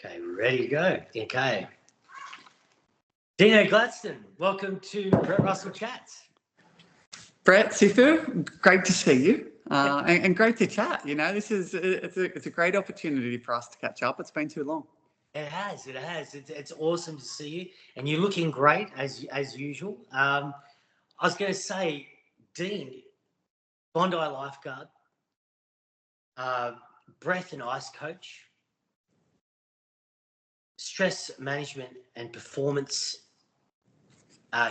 Okay, ready to go. Okay. Deano Gladstone, welcome to Brett Russell Chats. Brett, Sifu, great to see you and great to chat. You know, it's a great opportunity for us to catch up. It's been too long. It has. It's awesome to see you, and you're looking great as usual. I was going to say, Dean, Bondi Lifeguard, breath and ice coach, stress management and performance,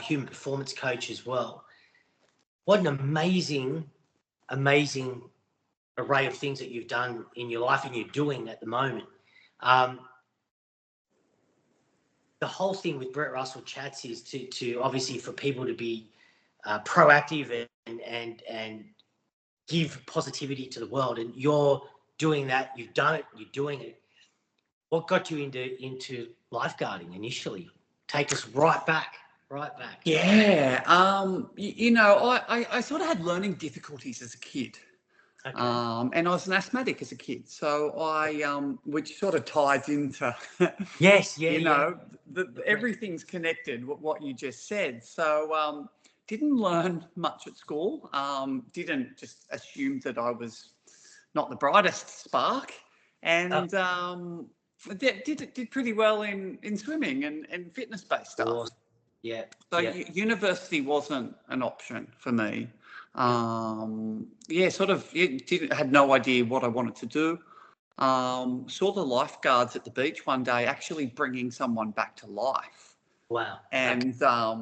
human performance coach as well. What an amazing array of things that you've done in your life and you're doing at the moment. The whole thing with Brett Russell Chats is to obviously for people to be proactive and give positivity to the world. And you're doing that. You've done it. You're doing it. What got you into lifeguarding initially? Take us right back. Yeah. I sort of had learning difficulties as a kid. Okay. And I was an asthmatic as a kid, so which sort of ties into, everything's connected. What you just said. So didn't learn much at school. Didn't just assume that I was not the brightest spark, and did pretty well in swimming and fitness based stuff. Awesome. Yeah. So university wasn't an option for me. Had no idea what I wanted to do. Saw the lifeguards at the beach one day actually bringing someone back to life. Wow. And I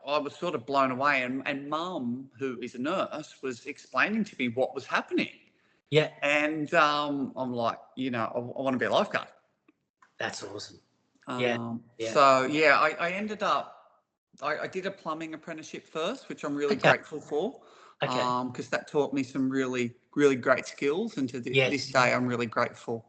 was sort of blown away. And Mum, who is a nurse, was explaining to me what was happening. Yeah. And I'm like, I want to be a lifeguard. That's awesome. I ended up. I did a plumbing apprenticeship first, which I'm really grateful for, because that taught me some really, really great skills. And to this day, I'm really grateful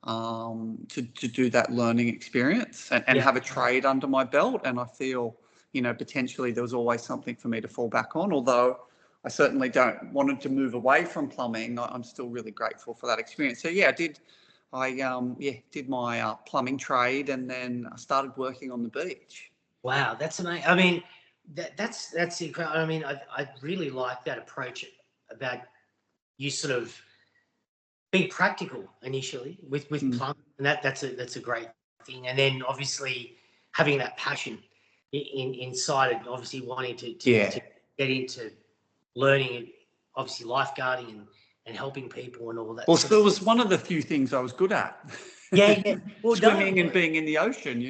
to do that learning experience and have a trade under my belt. And I feel, potentially there was always something for me to fall back on. Although I certainly wanted to move away from plumbing, I'm still really grateful for that experience. So I did. I did my plumbing trade, and then I started working on the beach. Wow, that's amazing. I mean, that's incredible. I mean, I really like that approach about you sort of being practical initially with plumbing, and that's a great thing. And then obviously having that passion inside and obviously wanting to get into learning and obviously lifeguarding and helping people and all that. Well, it was one of the few things I was good at. Well, swimming and being in the ocean.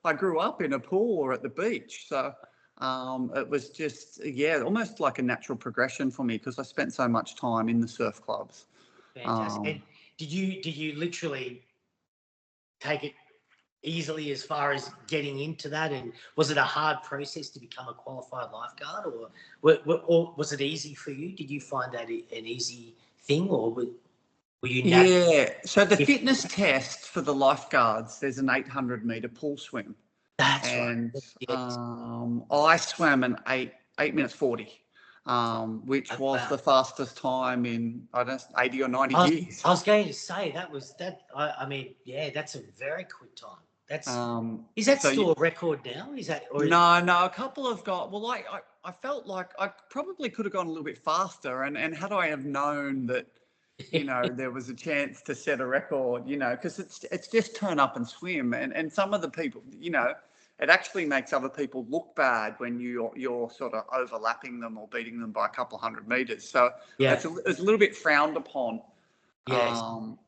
I grew up in a pool or at the beach, so it was just almost like a natural progression for me because I spent so much time in the surf clubs. Fantastic. And did you literally take it easily as far as getting into that, and was it a hard process to become a qualified lifeguard, or was it easy for you? Did you find that an easy thing, or were you? So the fitness test for the lifeguards, there's an 800-meter pool swim. That's right. And I swam an 8 minutes 40, which was the fastest time in 80 or 90 years. I was going to say that was that. I mean, that's a very quick time. That's is that still a record now? Is that no? A couple have got. Well, I felt like I probably could have gone a little bit faster, and had I have known that. There was a chance to set a record, because it's just turn up and swim. And some of the people, it actually makes other people look bad when you're sort of overlapping them or beating them by a couple of 100 meters. So it's a little bit frowned upon. So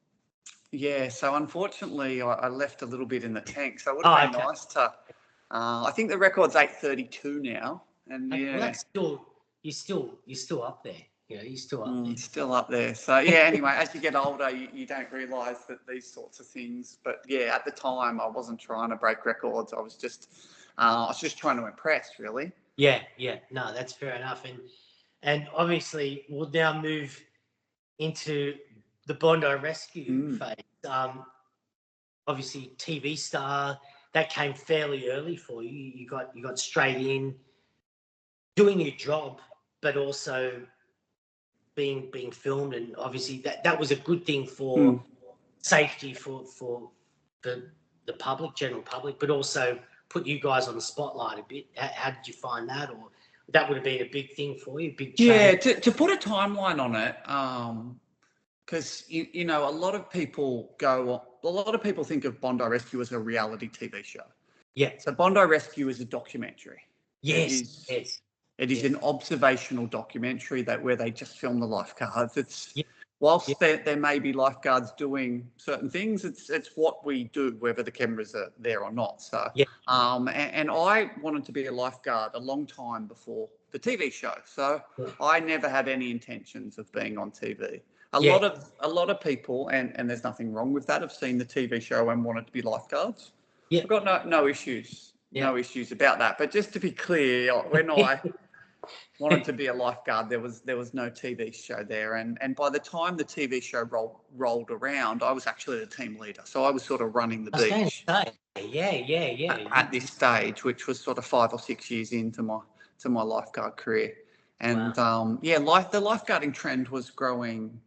unfortunately I left a little bit in the tank. So it would have been nice to, I think the record's 8:32 now. And well, that's still, you're still up there. You're still up there. Still up there. So, anyway, as you get older, you don't realise that these sorts of things. But, at the time, I wasn't trying to break records. I was just trying to impress, really. Yeah. No, that's fair enough. And obviously, we'll now move into the Bondi Rescue phase. Obviously, TV star, that came fairly early for you. You got straight in, doing your job, but also being filmed, and obviously that was a good thing for safety for the public, general public, but also put you guys on the spotlight a bit. How did you find that? Or that would have been a big thing for you, big change? Yeah, to put a timeline on it, because you know, a lot of people think of Bondi Rescue as a reality TV show. Yeah. So Bondi Rescue is a documentary. Yes. It is an observational documentary where they just film the lifeguards. It's whilst there may be lifeguards doing certain things, it's what we do whether the cameras are there or not. So and I wanted to be a lifeguard a long time before the TV show. So I never had any intentions of being on TV. A lot of people, and there's nothing wrong with that, have seen the TV show and wanted to be lifeguards. I've got no issues. No issues about that. But just to be clear, when I wanted to be a lifeguard, there was no TV show there. And by the time the TV show rolled around, I was actually the team leader. So I was sort of running the beach. At this stage, which was sort of 5 or 6 years into my lifeguard career. And the lifeguarding trend was growing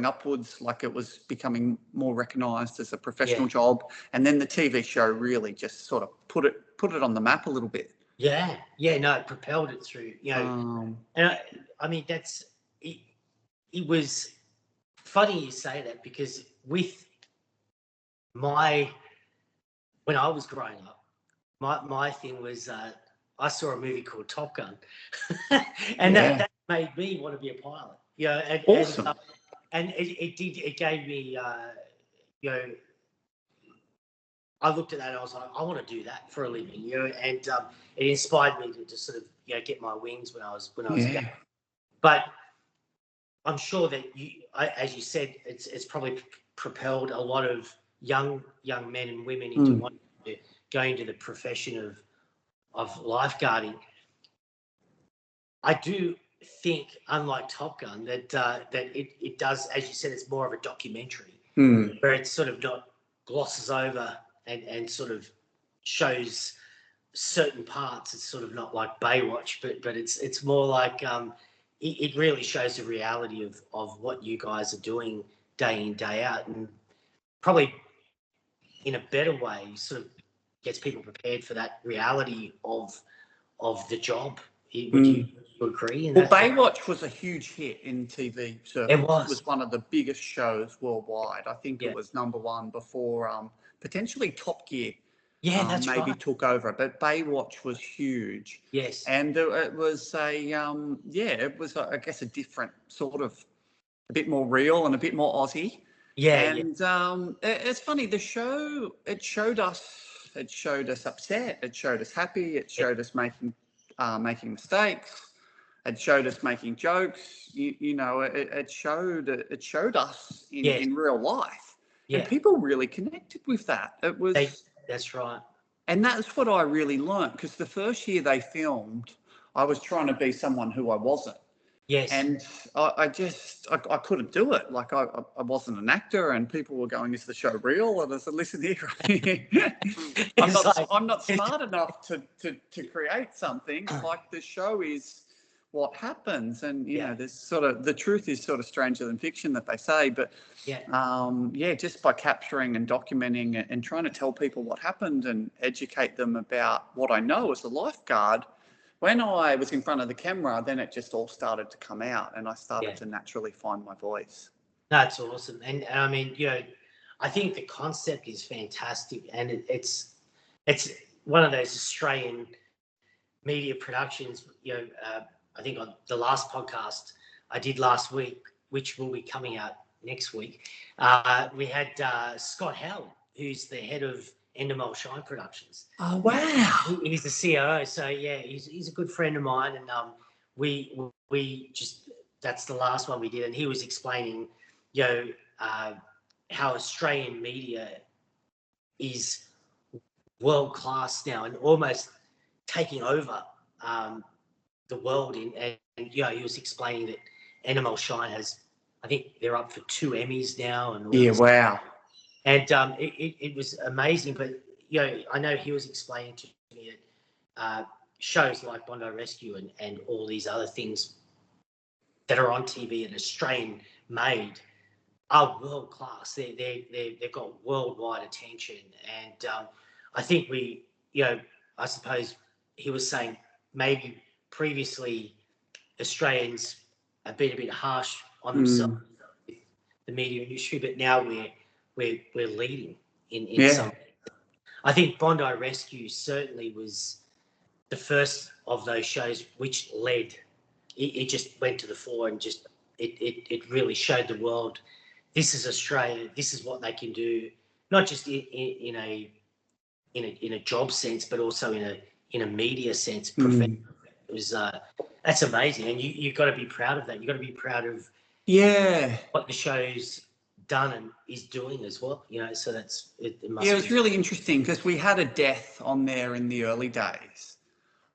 upwards, like it was becoming more recognised as a professional job. And then the TV show really just sort of put it on the map a little bit. No, it propelled it through, you know. And I mean, that's it. It was funny you say that, because when I was growing up, my thing was I saw a movie called Top Gun, and that made me want to be a pilot. You know, awesome. And it gave me, you know, I looked at that and I was like, I want to do that for a living, you know, and it inspired me to sort of, you know, get my wings when I was young. But I'm sure that as you said, it's probably propelled a lot of young men and women into wanting to go into the profession of lifeguarding. I do think, unlike Top Gun, that it does, as you said, it's more of a documentary where it sort of not glosses over and sort of shows certain parts. It's sort of not like Baywatch, but it's more like it really shows the reality of what you guys are doing day in, day out, and probably in a better way sort of gets people prepared for that reality of the job. Would you agree? Well, Baywatch was a huge hit in TV circles. It was one of the biggest shows worldwide. I think it was #1 before potentially Top Gear. That's maybe right. took over, but Baywatch was huge. Yes, and it was it was I guess a different sort of, a bit more real and a bit more Aussie. It's funny, the show, it showed us upset, it showed us happy, it showed us making mistakes, it showed us making jokes. You know, it showed us in real life, and people really connected with that. It was that's right. And that's what I really learned, because the first year they filmed, I was trying to be someone who I wasn't. Yes. And I couldn't do it. Like I wasn't an actor, and people were going, "Is the show real?" And I said, "Listen here, I'm not smart enough to create something. Like, the show is what happens." And you know, there's sort of, the truth is sort of stranger than fiction, that they say. But just by capturing and documenting and trying to tell people what happened and educate them about what I know as a lifeguard, when I was in front of the camera, then it just all started to come out, and I started to naturally find my voice. That's awesome. And I mean, you know, I think the concept is fantastic, and it's one of those Australian media productions. You know, I think on the last podcast I did last week, which will be coming out next week, we had Scott Howard, who's the head of Endemol Shine Productions. Oh, wow. He's the COO. So he's a good friend of mine, and we just, that's the last one we did, and he was explaining, you know, how Australian media is world class now and almost taking over the world. And you know, he was explaining that Endemol Shine has, I think they're up for 2 Emmys now, and wow. And it was amazing. But you know, I know he was explaining to me that shows like Bondi Rescue and all these other things that are on TV and Australian made are world class. They've got worldwide attention, and I think I suppose he was saying maybe previously Australians have been a bit harsh on themselves with the media industry, but now we're leading in some. I think Bondi Rescue certainly was the first of those shows which led. It just went to the fore and just it really showed the world this is Australia. This is what they can do, not just in a job sense, but also in a media sense. It was that's amazing, and you've got to be proud of that. You've got to be proud of what the show's done and is doing as well. So that's it. Must it was really interesting because we had a death on there in the early days.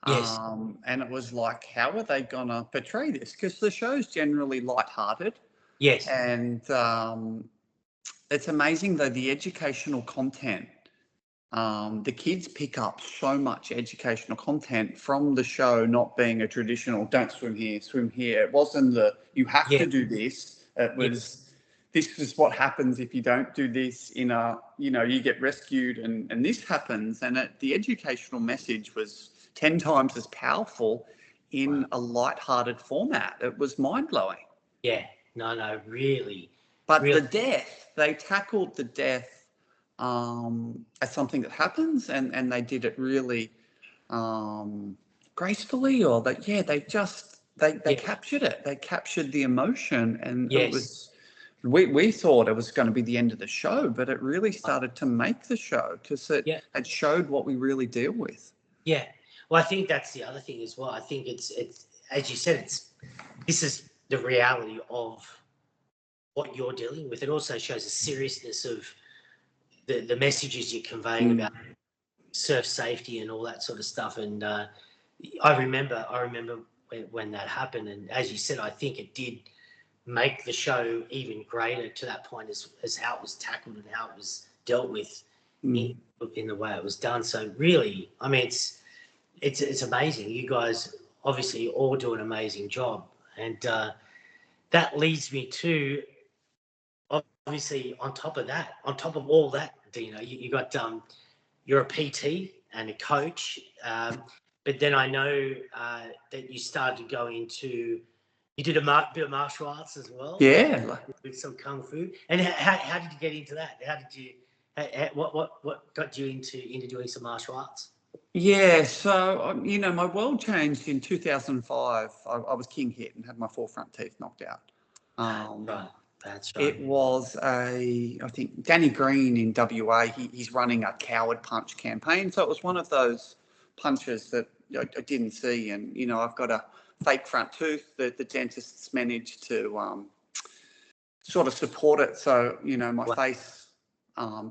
Yes. And it was like, how are they going to portray this? Because the show's generally lighthearted. Yes. And it's amazing, though, the educational content. The kids pick up so much educational content from the show not being a traditional, don't swim here, swim here. It wasn't you have to do this. It was, this is what happens if you don't do this you get rescued and this happens. And the educational message was 10 times as powerful in a light-hearted format. It was mind-blowing. Yeah, no, really. But the death, they tackled the death as something that happens, and they did it really gracefully, or they captured it. They captured the emotion, and it was. We thought it was going to be the end of the show, but it really started to make the show because it showed what we really deal with. Yeah. Well, I think that's the other thing as well. I think it's as you said, this is the reality of what you're dealing with. It also shows the seriousness of the messages you're conveying about surf safety and all that sort of stuff. And I remember when that happened. And as you said, I think it did make the show even greater to that point as how it was tackled and how it was dealt with in the way it was done. So really, I mean, it's amazing. You guys obviously all do an amazing job, and that leads me to obviously on top of all that, Deano, you got you're a PT and a coach, but then I know that you started to go into you did a bit of martial arts as well, with some kung fu. And how did you get into that? How did you? What got you into doing some martial arts? Yeah, so, my world changed in 2005. I was king hit and had my 4 front teeth knocked out. Right, that's right. It was I think Danny Green in WA, he's running a coward punch campaign. So it was one of those punches that I didn't see. And, I've got a fake front tooth that the dentists managed to sort of support it. So, my face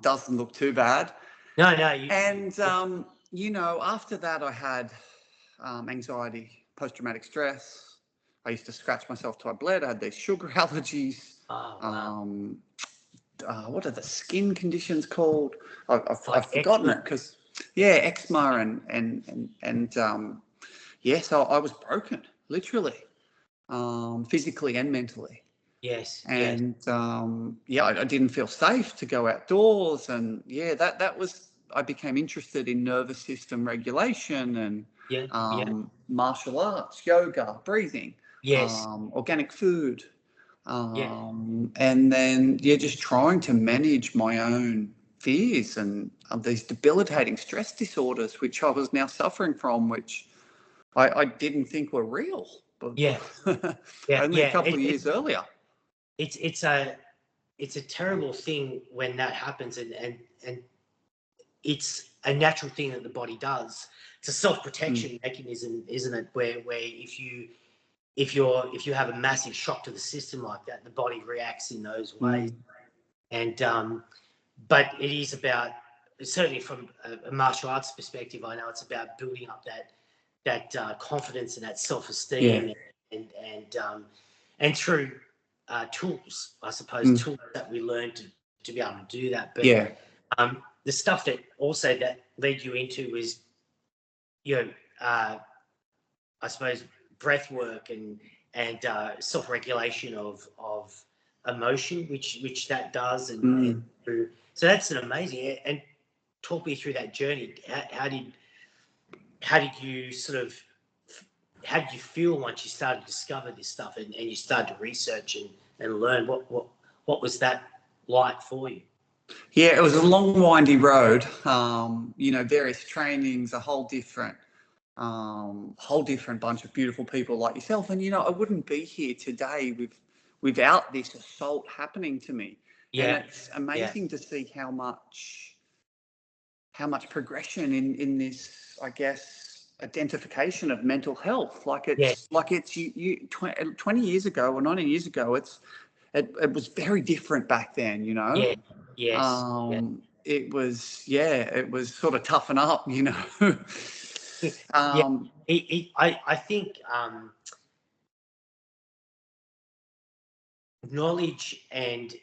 doesn't look too bad. No. After that, I had anxiety, post-traumatic stress. I used to scratch myself till I bled. I had these sugar allergies. Oh, wow. What are the skin conditions called? I've forgotten it because, eczema and so I was broken, literally, physically and mentally. Yes. And I didn't feel safe to go outdoors, and that was. I became interested in nervous system regulation and martial arts, yoga, breathing, organic food, and then just trying to manage my own fears and these debilitating stress disorders, which I was now suffering from, which I didn't think were real. But only a couple of years earlier. It's a terrible thing when that happens, and it's a natural thing that the body does. It's a self-protection mechanism, isn't it? Where if you have a massive shock to the system like that, the body reacts in those ways. And but it is about, certainly from a martial arts perspective, I know it's about building up that confidence and that self-esteem, and through tools, I suppose, tools that we learn to be able to do that. But the stuff that also that led you into was, I suppose, breath work and self-regulation of emotion, which that does, and so that's an amazing. And talk me through that journey. How did you sort of, how did you feel once you started to discover this stuff and you started to research and learn? What was that like for you? Yeah, it was a long, windy road. Various trainings, a whole different bunch of beautiful people like yourself. And I wouldn't be here today without this assault happening to me. Yeah. And it's amazing to see how much progression in this, I guess, identification of mental health. Like it's you 20 years ago or 19 years ago, it was very different back then, Yeah. Yes. It was sort of toughen up, I think knowledge and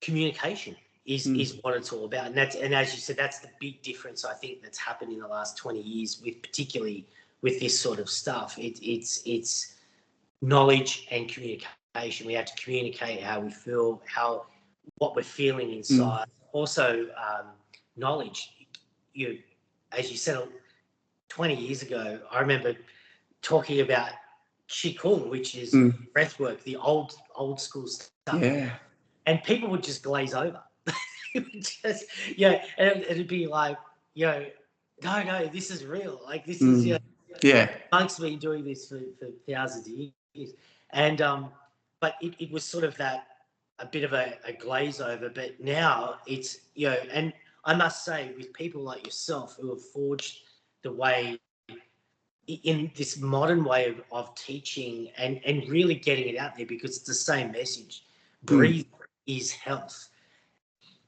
communication is what it's all about, and as you said, that's the big difference I think that's happened in the last 20 years particularly with this sort of stuff. It's knowledge and communication. We have to communicate how we feel, what we're feeling inside. Also, knowledge. As you said, 20 years ago, I remember talking about qigong, which is breath work, the old school stuff. Yeah. And people would just glaze over. And it'd be like, no, this is real. Like this is, monks have been doing this for thousands of years. And, but it was sort of a bit of a glaze over. But now it's, and I must say, with people like yourself who have forged the way in this modern way of teaching and really getting it out there, because it's the same message. Breathe is health.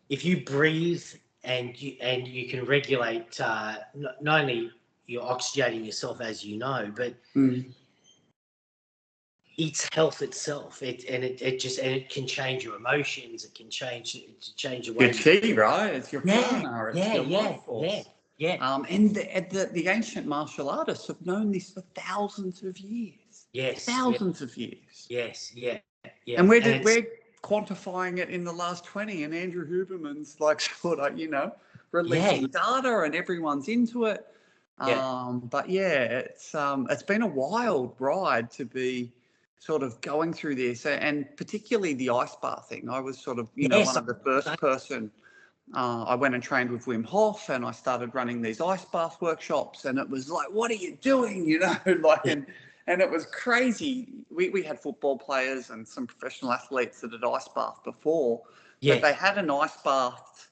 If you breathe and you can regulate, not only you're oxygenating yourself, as you know, but it's health itself. It can change your emotions. It can change the way. It's chi, right? It's your prana. It's your life force. Yeah. And the ancient martial artists have known this for thousands of years. Yes. Thousands of years. Yes. Yeah. And we're quantifying it in the last 20, and Andrew Huberman's like sort of, releasing data, and everyone's into it. But it's been a wild ride to be sort of going through this, and particularly the ice bath thing. I was sort of, one of the first person. I went and trained with Wim Hof, and I started running these ice bath workshops, and it was like, what are you doing? And it was crazy. We had football players and some professional athletes that had ice bath before, but they had an ice bath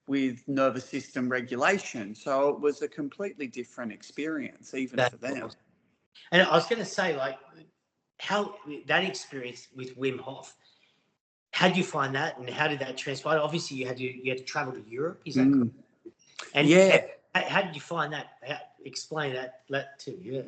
with nervous system regulation. So it was a completely different experience, even for them. Awesome. And I was going to say, like, how that experience with Wim Hof, how did you find that, and how did that transpire? Obviously, you had to travel to Europe. Is that correct? And how did you find that? Explain that to you.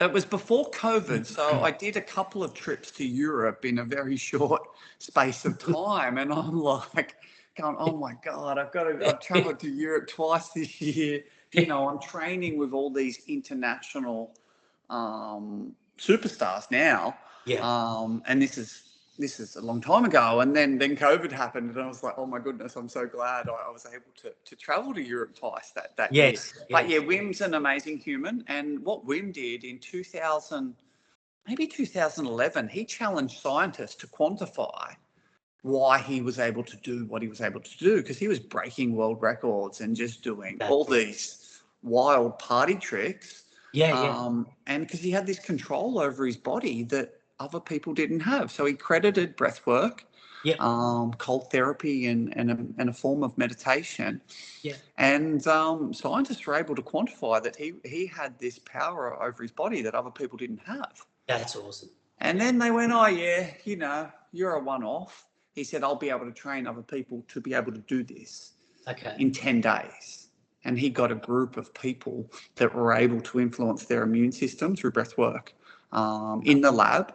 It was before COVID, so I did a couple of trips to Europe in a very short space of time, and I'm like going, oh my God, I've traveled to Europe twice this year. I'm training with all these international superstars now. And this is a long time ago, and then COVID happened, and I was like, oh my goodness, I'm so glad I was able to travel to Europe twice that year. But Wim's an amazing human, and what Wim did in 2011, he challenged scientists to quantify why he was able to do what he was able to do, because he was breaking world records and just doing all these wild party tricks. And because he had this control over his body that other people didn't have. So he credited breath work, cold therapy, and a form of meditation. And scientists were able to quantify that he had this power over his body that other people didn't have. That's awesome. And then they went, oh yeah, you're a one-off. He said, I'll be able to train other people to be able to do this in 10 days. And he got a group of people that were able to influence their immune system through breath work in the lab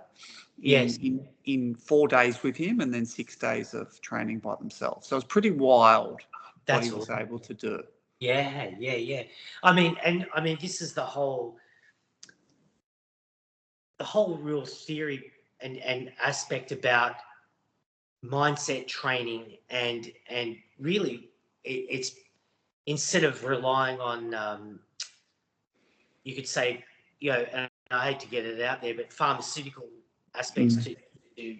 in 4 days with him, and then 6 days of training by themselves. So it was pretty wild what he was able to do. Yeah. I mean, this is the whole real theory an aspect about mindset training, and really it's instead of relying on you could say, and I hate to get it out there, but pharmaceutical aspects to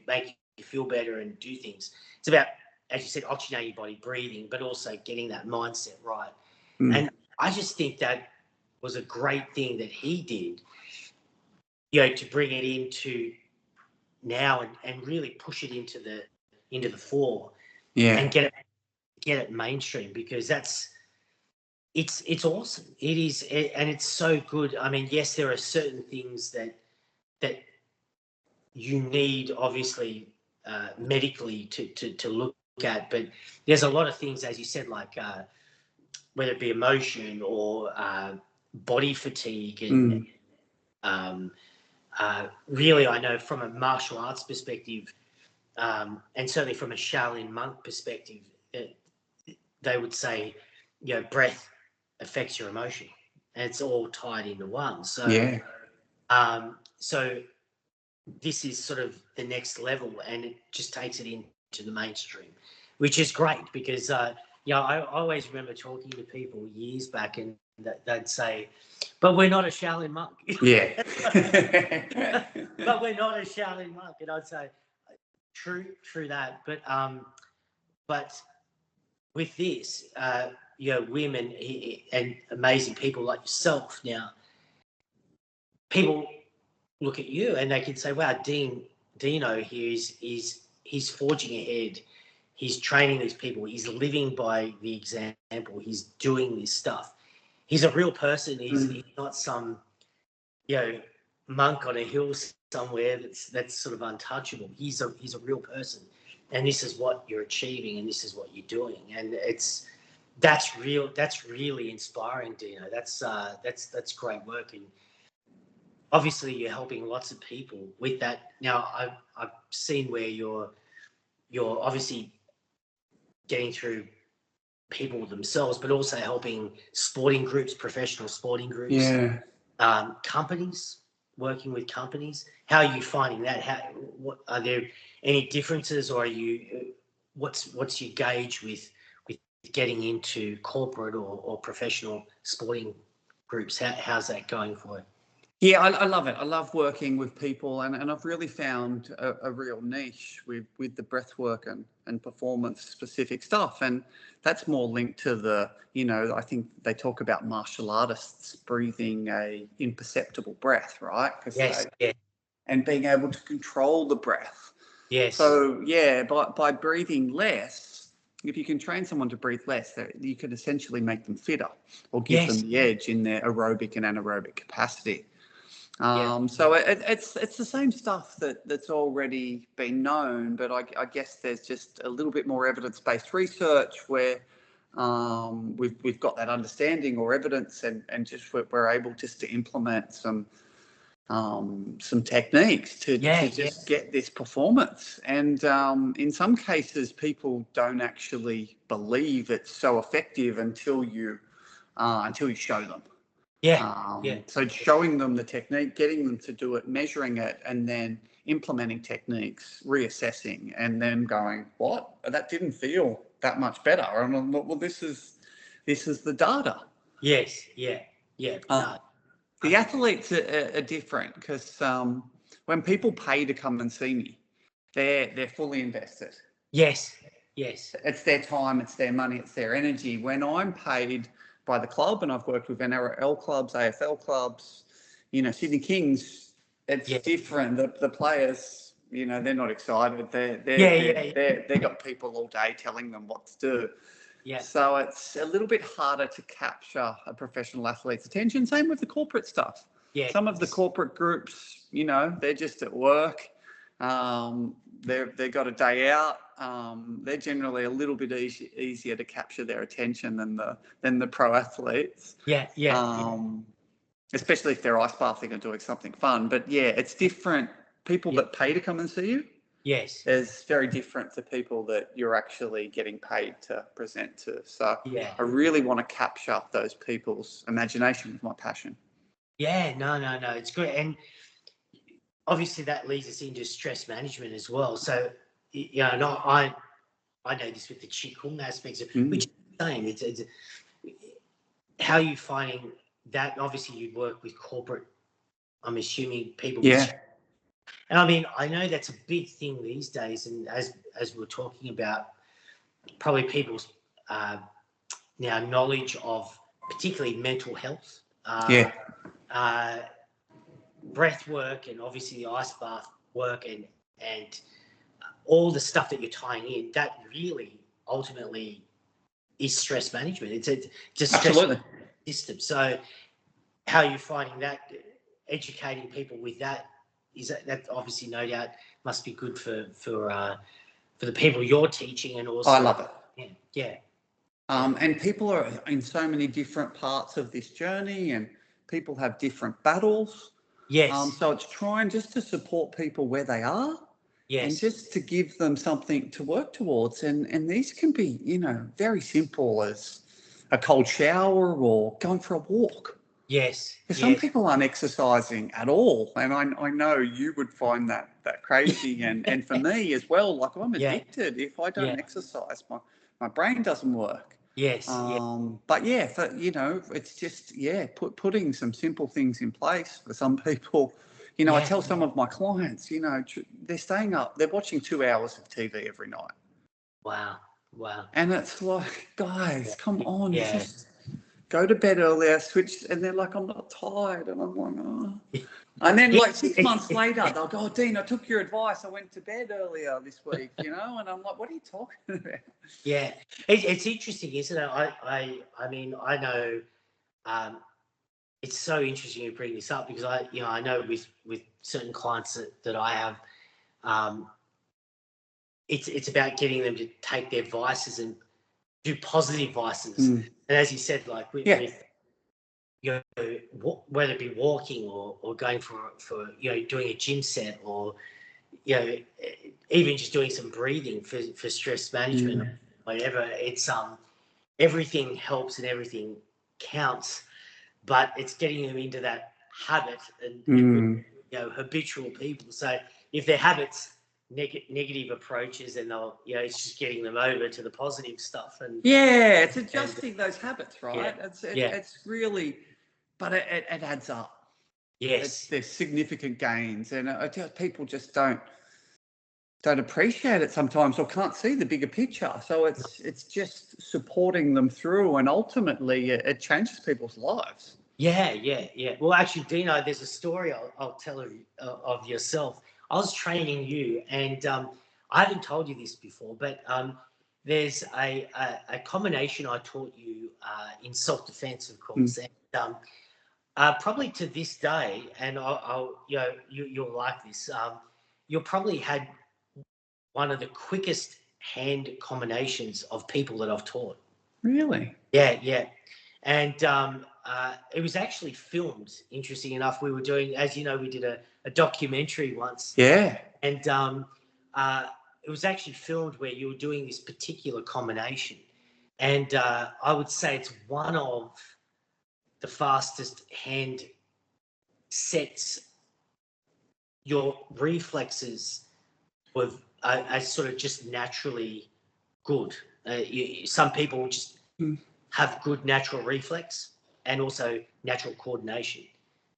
make you feel better and do things. It's about, as you said, oxygenating your body, breathing, but also getting that mindset right. And I just think that was a great thing that he did, to bring it into now and really push it into the fore, and get it mainstream, because it's awesome. It is, and it's so good. I mean, yes, there are certain things that you need, obviously, medically to look at, but there's a lot of things, as you said, like whether it be emotion or body fatigue, and really, I know from a martial arts perspective, and certainly from a Shaolin monk perspective, they would say, breath affects your emotion, and it's all tied into one. So, so this is sort of the next level, and it just takes it into the mainstream, which is great, because I always remember talking to people years back, and they'd say, "But we're not a Shaolin monk." Yeah. But we're not a Shaolin monk, and I'd say, true that, but with this, women and amazing people like yourself now, people look at you and they can say, wow, Deano here he's forging ahead. He's training these people. He's living by the example. He's doing this stuff. He's a real person. He's not some, monk on a hill somewhere that's sort of untouchable. He's a real person, and this is what you're achieving, and this is what you're doing, and that's really inspiring, Deano. That's great work, and obviously you're helping lots of people with that. Now I've seen where you're obviously getting through people themselves, but also helping sporting groups, professional sporting groups, companies, working with companies. How are you finding that? What are there any differences, or are you what's your gauge with getting into corporate or professional sporting groups? How's that going for you? Yeah, I love it. I love working with people, and I've really found a real niche with the breath work and performance specific stuff. And that's more linked to the, I think they talk about martial artists breathing a imperceptible breath, right? Yes. And being able to control the breath. Yes. So by breathing less, if you can train someone to breathe less, you could essentially make them fitter or give them the edge in their aerobic and anaerobic capacity. So it's the same stuff that's already been known, but I guess there's just a little bit more evidence-based research where we've got that understanding or evidence, and just we're able just to implement some techniques to just get this performance. And in some cases, people don't actually believe it's so effective until you show them. So showing them the technique, getting them to do it, measuring it, and then implementing techniques, reassessing, and then going, what? That didn't feel that much better. And I'm like, well, this is the data. Yes. The athletes are different, because when people pay to come and see me, they're fully invested. Yes. It's their time, it's their money, it's their energy. When I'm paid by the club, and I've worked with NRL clubs, AFL clubs, Sydney Kings, it's different. The players, they're not excited. They got people all day telling them what to do. So it's a little bit harder to capture a professional athlete's attention. Same with the corporate stuff. Some of the corporate groups, they're just at work. They've got a day out. They're generally a little bit easier to capture their attention than the pro athletes. Especially if they're ice bathing or doing something fun. But it's different. People that pay to come and see you, is very different to people that you're actually getting paid to present to. So I really want to capture those people's imagination with my passion. No, it's good. And obviously that leads us into stress management as well. So, you know, and I know this with the Qigong aspects of which is the same. It's how are you finding that? Obviously, you work with corporate, I'm assuming people. Yeah. And I mean, I know that's a big thing these days. And as we're talking about, probably people's now knowledge of particularly mental health, breath work, and obviously the ice bath work, and all the stuff that you're tying in, that really ultimately is stress management. It's a stress system. So how are you finding that? Educating people with that, is that obviously no doubt must be good for the people you're teaching, and also I love it. Yeah. And people are in so many different parts of this journey, and people have different battles. Yes. So it's trying just to support people where they are. Yes. And just to give them something to work towards. And these can be, you know, very simple as a cold shower or going for a walk. Yes. Because some people aren't exercising at all. And I know you would find that crazy. And for me as well, like I'm addicted. If I don't exercise, my brain doesn't work. Yes. But yeah, for, you know, it's just, putting some simple things in place for some people. You know, I tell some of my clients, you know, they're staying up, they're watching 2 hours of TV every night. Wow. And it's like, guys, come on, just go to bed earlier, switch. And they're like, I'm not tired. And I'm like, oh. And then like 6 months later, they'll go, oh, Dean, I took your advice. I went to bed earlier this week, you know? And I'm like, what are you talking about? Yeah. It's interesting, isn't it? I mean, I know it's so interesting you bring this up, because I know with certain clients that I have, it's about getting them to take their vices and do positive vices. And as you said, like with you know, whether it be walking or going for you know, doing a gym set, or you know, even just doing some breathing for stress management, whatever. It's everything helps and everything counts, but it's getting them into that habit, and you know, habitual people. So if their habits negative approaches, and they'll, you know, it's just getting them over to the positive stuff. And it's adjusting those habits, right? Yeah. It's really, but it adds up. Yes. There's significant gains, and people just don't appreciate it sometimes, or can't see the bigger picture. So it's just supporting them through, and ultimately it changes people's lives. Yeah. Well, actually, Deano, there's a story I'll tell of yourself. I was training you, and I haven't told you this before, but there's a combination I taught you in self-defense, of course, and probably to this day, and I'll you know, you'll like this. You'll probably had one of the quickest hand combinations of people that I've taught. Really? Yeah. And it was actually filmed, interesting enough. We were doing, as you know, we did a documentary once. Yeah. And it was actually filmed where you were doing this particular combination. And I would say it's one of the fastest hand sets. Your reflexes are sort of just naturally good. Some people just have good natural reflex, and also natural coordination.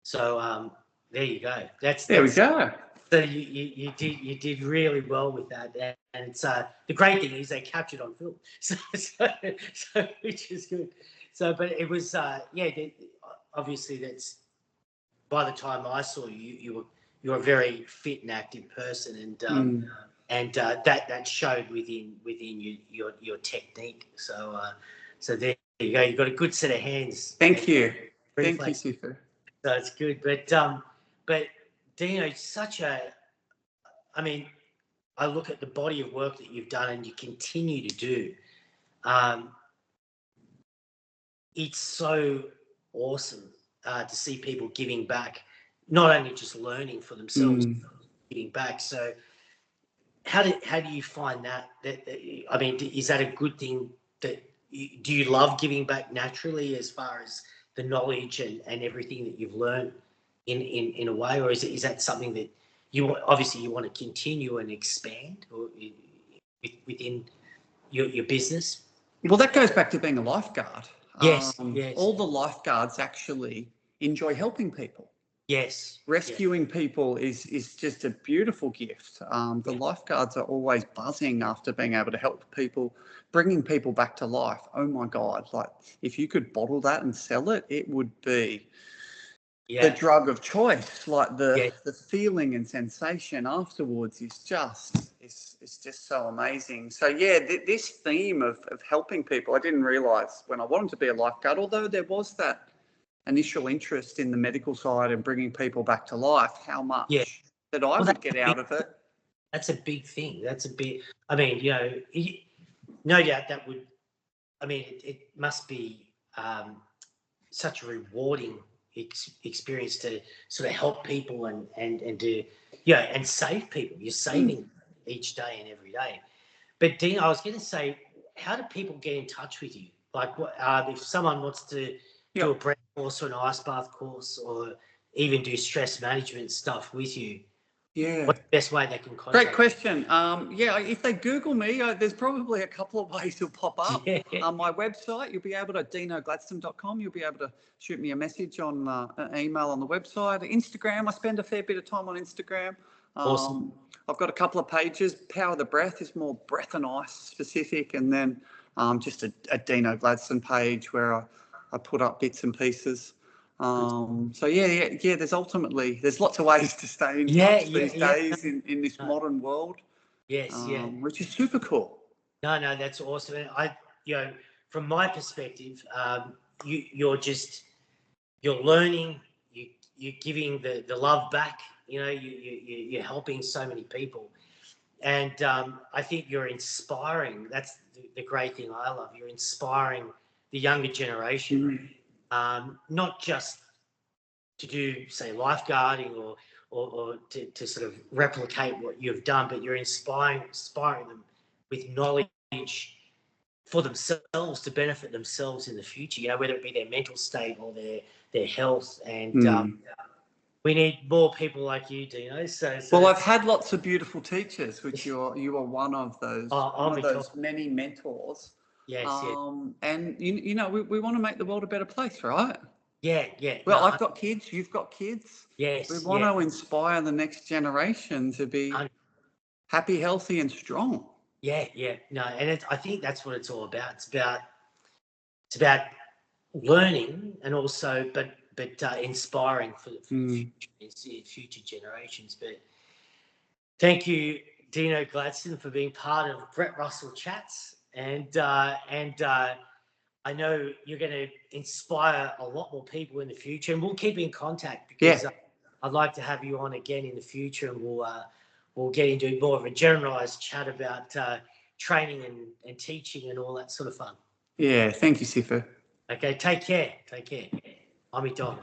So there you go. There we go. So you did really well with that, and it's the great thing is they captured on film, so which is good. So, but it was obviously that's, by the time I saw you were a very fit and active person, and that showed within your technique. So there you go. You've got a good set of hands. Thank you. Thank you, Sifu. So it's good, but Deano, I mean, I look at the body of work that you've done and you continue to do. It's so awesome to see people giving back, not only just learning for themselves, but giving back. So how do you find that? I mean, is that a good thing? Do you love giving back naturally, as far as the knowledge and everything that you've learned in a way, or is that something that obviously you want to continue and expand within your business. Well, that goes back to being a lifeguard. Yes, all the lifeguards actually enjoy helping people. Yes. Rescuing people is just a beautiful gift. The lifeguards are always buzzing after being able to help people, bringing people back to life. Oh my God. Like, if you could bottle that and sell it, it would be the drug of choice. Like the feeling and sensation afterwards is just, it's just so amazing. So yeah, this theme of helping people, I didn't realise when I wanted to be a lifeguard, although there was that initial interest in the medical side and bringing people back to life, how much that I would get out of it. That's a big thing. That's a big, I mean, no doubt that would, I mean, it must be such a rewarding experience to sort of help people and do, and save people. You're saving each day and every day. But Dean, I was going to say, how do people get in touch with you? Like, what if someone wants to do a breath course or an ice bath course, or even do stress management stuff with you? Yeah. What's the best way they can contact Great question. If they Google me, there's probably a couple of ways to pop up. On my website, you'll be able to, deanogladstone.com, you'll be able to shoot me a message on an email on the website. Instagram, I spend a fair bit of time on Instagram. Awesome. I've got a couple of pages. Power the Breath is more breath and ice specific, and then just a Deano Gladstone page where I put up bits and pieces. So there's lots of ways to stay in touch these days in this modern world. Which is super cool. No, that's awesome. And from my perspective, you're learning, you're giving the love back. You're helping so many people, and I think you're inspiring. That's the great thing I love. You're inspiring the younger generation. Not just to do, say, lifeguarding or to sort of replicate what you've done, but you're inspiring them with knowledge for themselves to benefit themselves in the future, whether it be their mental state or their health. And we need more people like you, Deano. So I've had lots of beautiful teachers, which you are one of those, many mentors. Yes. And we want to make the world a better place, right? Yeah. Well, I've got kids. You've got kids. Yes. We want to inspire the next generation to be happy, healthy, and strong. Yeah. No, and I think that's what it's all about. It's about learning, and also, but inspiring for future generations. But thank you, Deano Gladstone, for being part of Brett Russell Chats, and I know you're going to inspire a lot more people in the future, and we'll keep in contact because I'd like to have you on again in the future, and we'll get into more of a generalised chat about training and teaching and all that sort of fun. Yeah, thank you, Sifu. Okay, take care. Ami Dog.